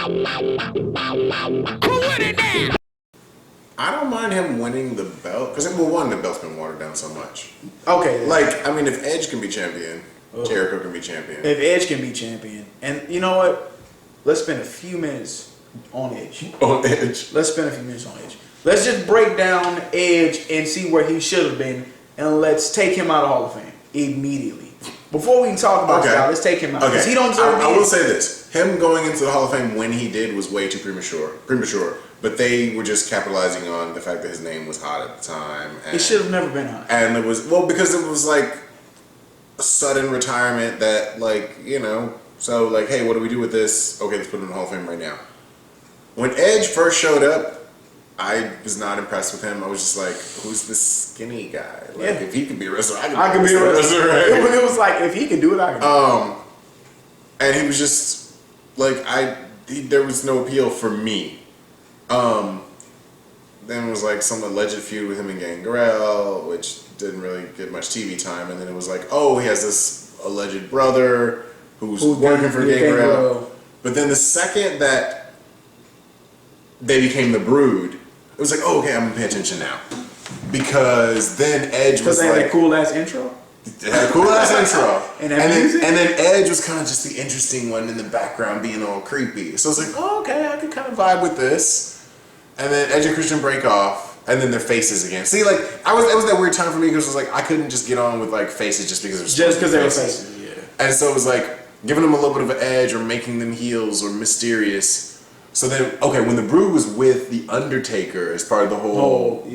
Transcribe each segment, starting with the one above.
I don't mind him winning the belt because, well, one, the belt's been watered down so much. Okay. Like, I mean, if Edge can be champion, Jericho can be champion. If Edge can be champion, and you know what? Let's spend a few minutes on Edge. On Edge. Let's spend a few minutes on Edge. Let's just break down Edge and see where he should have been, and let's take him out of Hall of Fame immediately. Before we can talk about Okay. Scott, let's take him out. Okay. Because he don't deserve I it. will say this. Him going into the Hall of Fame when he did was way too premature. But they were just capitalizing on the fact that his name was hot at the time. And, It should have never been hot. and it was, well, because it was like a sudden retirement that, like, you know, so like, hey, what do we do with this? Okay, let's put him in the Hall of Fame right now. When Edge first showed up, I was not impressed with him. I was just like, who's this skinny guy? Like, Yeah. if he can be a wrestler, I can be a wrestler. right? It was like, if he can do it, I can do it. And he was just like, there was no appeal for me. Then it was like some alleged feud with him and Gangrel, which didn't really get much TV time. And then it was like, oh, he has this alleged brother who's working for Gangrel. But then the second that they became the Brood, it was like, oh, okay, I'm gonna pay attention now. Because then Edge was Because they had like, that cool ass intro. it had a cool ass intro. And and that then, music? and then Edge was kind of just the interesting one in the background being all creepy. So I was like, oh, okay, I could kind of vibe with this. And then Edge and Christian break off, and then their faces again. See, like, it was that weird time for me because it was like, I couldn't just get on with, like, faces just because it was Just because they were faces, yeah. And so it was like, giving them a little bit of an edge or making them heels or mysterious. So then, okay, when the Brood was with The Undertaker as part of the whole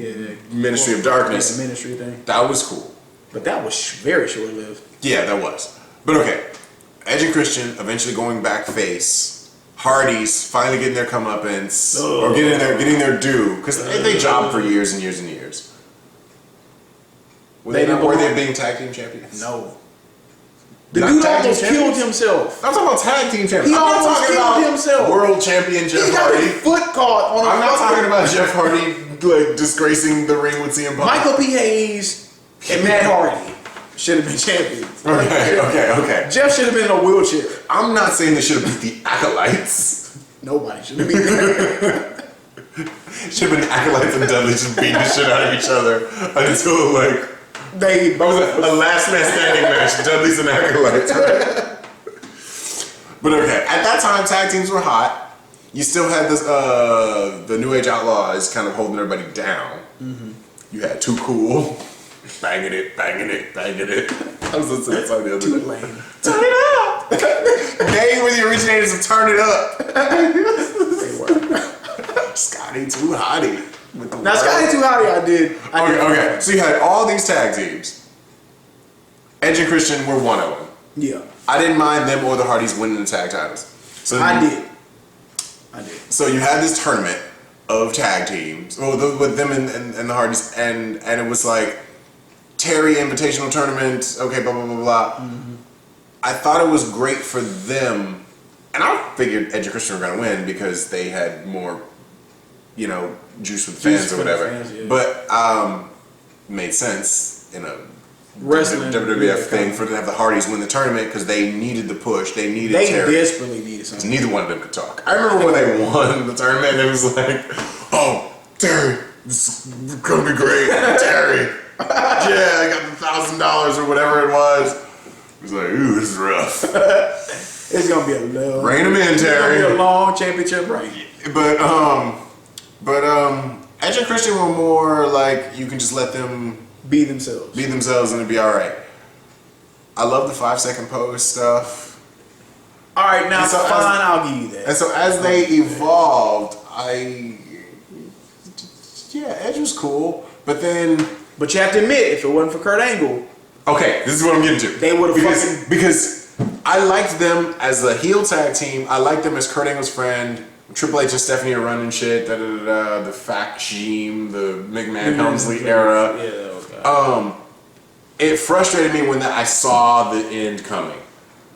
Ministry of Darkness, Ministry thing. that was cool. But that was very short-lived. Yeah, that was. But okay, Edge and Christian eventually going back face. Hardy's finally getting their comeuppance or getting their due because they jobbed for years and years and years. Were they being tag team champions? No. The Not dude tag team almost killed champions? himself. I'm talking about tag team champions. He I'm not almost talking killed about himself. World champion Jeff He got Hardy. his foot caught on a I'm not talking about Jeff Hardy like disgracing the ring with CM Punk. Michael P. Hayes and Matt Hardy should have been champions. Okay. Jeff should have been in a wheelchair. I'm not saying they should have beat the Acolytes. Nobody should have been there. Should have been Acolytes and Dudley just beating the shit out of each other until like They it was a last man standing match. Dudley's and Acolytes. Right? But okay, at that time tag teams were hot. You still had this the New Age Outlaws kind of holding everybody down. Mm-hmm. You had Too Cool. Banging it. I was listening to that song the other day. lame. Turn it up! They were the originators of Turn It Up. They were. Scotty Too Hottie. Now Scotty Too Hottie, I did. Okay. So you had all these tag teams. Edge and Christian were one of them. Yeah. I didn't mind them or the Hardys winning the tag titles. So I did. So you had this tournament of tag teams, with them and the Hardys, and it was like Terry Invitational Tournament. Okay, blah blah blah blah. Mm-hmm. I thought it was great for them, and I figured Edge and Christian were gonna win because they had more, juice with fans or whatever. Fans, yeah. But made sense in a Wrestling WWF thing for them to have the Hardys win the tournament because they needed the push. They needed They Terry. desperately needed something. Neither one of them could talk. I remember when they won the tournament, it was like, oh, Terry, this is gonna be great. Terry. Yeah, I got the $1,000 or whatever it was. It was like, ooh, this is rough. It's gonna be a long. Rein him in, It's Terry. gonna be a long championship reign. But Edge and Christian were more like you can just let them Be themselves. be themselves and it'll be all right. I love the 5-second pose stuff. All right, now And so fine, as- I'll give you that. And so as they evolved, Edge was cool, but then But you have to admit, if it wasn't for Kurt Angle, okay, this is what I'm getting to. They would've because I liked them as a heel tag team. I liked them as Kurt Angle's friend. Triple H and Stephanie are running shit. The Fact Regime, the McMahon Helmsley era. Yeah, that was good. It frustrated me when I saw the end coming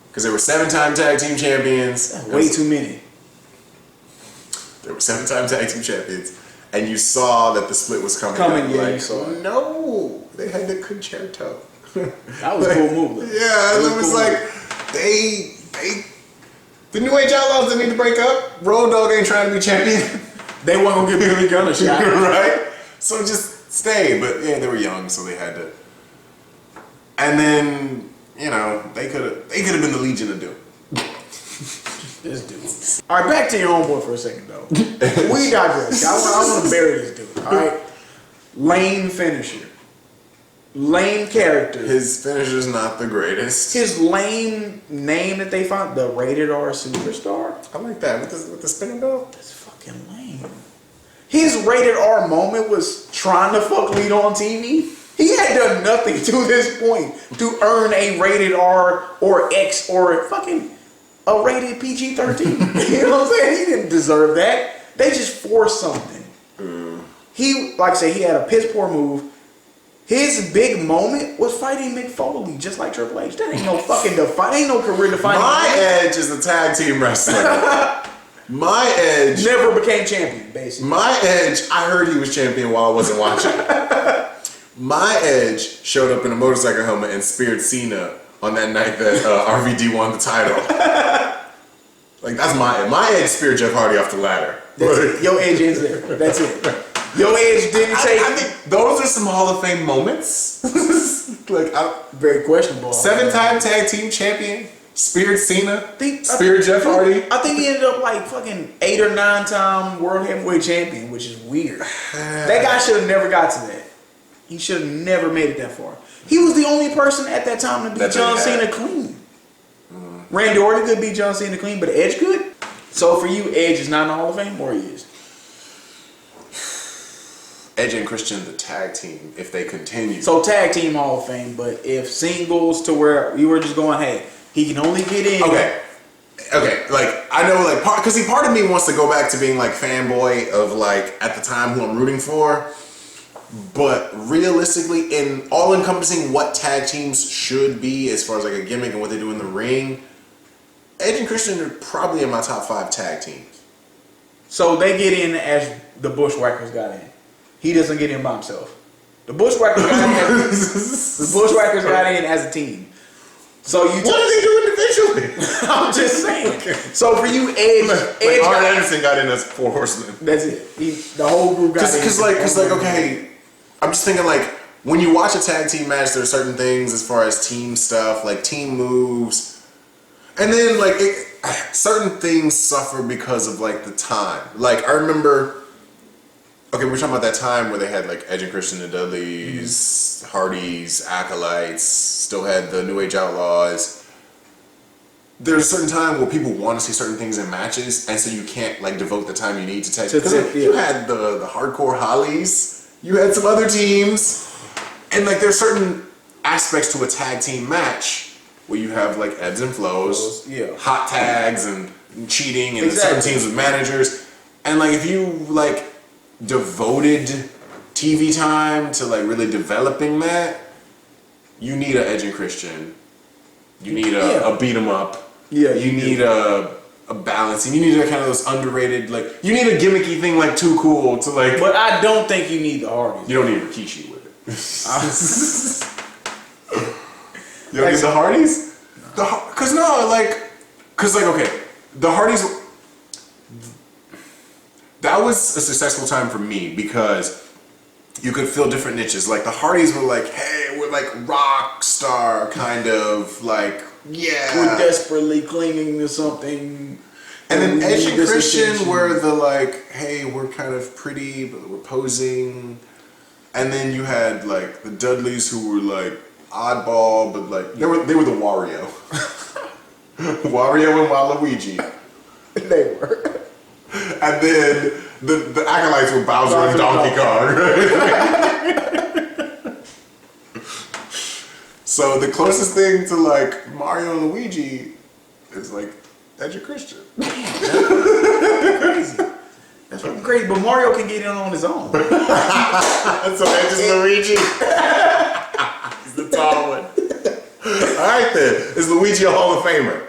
because they were 7-time tag team champions. Way too many. They were 7-time tag team champions, and you saw that the split was coming. Yeah, you saw it. No, they had the concerto. That was a cool move. Though. Yeah, and it was cool. like they The New Age Outlaws didn't need to break up. Road Dogg ain't trying to be champion. They weren't gonna give Billy Gunn a shot. Right? So just stay. But yeah, they were young, so they had to. And then, you know, they could have been the Legion of Doom. This dude. All right, back to your homeboy for a second, though. We digress. I want to bury this dude. All right, lame finisher, lame character. His finisher's not the greatest. His lame name that they found, the Rated R Superstar. I like that with the spinning belt. That's fucking lame. His Rated R moment was trying to fuck Lead on TV. He had done nothing to this point to earn a Rated R or X or fucking a rated PG-13. You know what I'm saying? He didn't deserve that. They just forced something. He, like I say, he had a piss poor move. His big moment was fighting Mick Foley, just like Triple H. That ain't no fucking ain't no career defining. My Edge is a tag team wrestler. My Edge never became champion, basically. My Edge, I heard he was champion while I wasn't watching. My Edge showed up in a motorcycle helmet and speared Cena on that night that RVD won the title. Like, that's my Edge speared Jeff Hardy off the ladder. That's it. Your Edge ends there. That's it. Your Edge didn't take. I think those are some Hall of Fame moments. Like, very questionable. 7-time tag team champion, speared Cena, speared Jeff Hardy. I think he ended up like fucking 8 or 9-time world heavyweight champion, which is weird. That guy should have never got to that. He should have never made it that far. He was the only person at that time to beat John Cena clean. Randy Orton could beat John Cena clean, but Edge could. So for you, Edge is not in the Hall of Fame, or he is? Edge and Christian, the tag team, if they continue. So tag team Hall of Fame, but if singles to where you were just going, hey, he can only get in. Okay, like, I know, like, because part of me wants to go back to being, like, fanboy of, like, at the time who I'm rooting for. But realistically, in all-encompassing what tag teams should be as far as, like, a gimmick and what they do in the ring, Edge and Christian are probably in my top 5 tag teams. So they get in as the Bushwhackers got in. He doesn't get in by himself. The Bushwhackers got in as a team. So you. What do they do individually? I'm just saying. So for you, Edge Arn Anderson got in as 4 Horsemen. That's it. The whole group got in. Because okay, I'm just thinking, like, when you watch a tag team match, there are certain things as far as team stuff, like team moves, and then like certain things suffer because of like the time. Like, I remember, okay, we're talking about that time where they had like Edge and Christian, the Dudleys, Hardys, Acolytes, still had the New Age Outlaws. There's a certain time where people want to see certain things in matches, and so you can't like devote the time you need to tag. Because like, you had the hardcore Hollies. You had some other teams, and like there's certain aspects to a tag team match where you have like ebbs and flows, hot tags and cheating, and certain teams with managers. And like if you like devoted TV time to like really developing that, you need a Edge and Christian. You need a beat 'em up. Yeah, you need a balance, and you need a kind of those underrated, like, you need a gimmicky thing like Too Cool to like. But I don't think you need the Hardys. You don't need Rikishi with it. You don't need the Hardys? Cause okay, the Hardys. That was a successful time for me because you could fill different niches. Like the Hardys were like, hey, we're like rock star kind of like. Yeah, we're desperately clinging to something. And then Edge and Christian were the like, hey, we're kind of pretty, but we're posing. And then you had like the Dudleys who were like oddball, but like they were the Wario, Wario and Waluigi. They were. And then the Acolytes were Bowser and Donkey Kong. So the closest thing to like Mario and Luigi is like Edge and Christian. Crazy. That's fucking crazy. But Mario can get in on his own. So Edge is Luigi. He's the tall one. All right then. Is Luigi a Hall of Famer?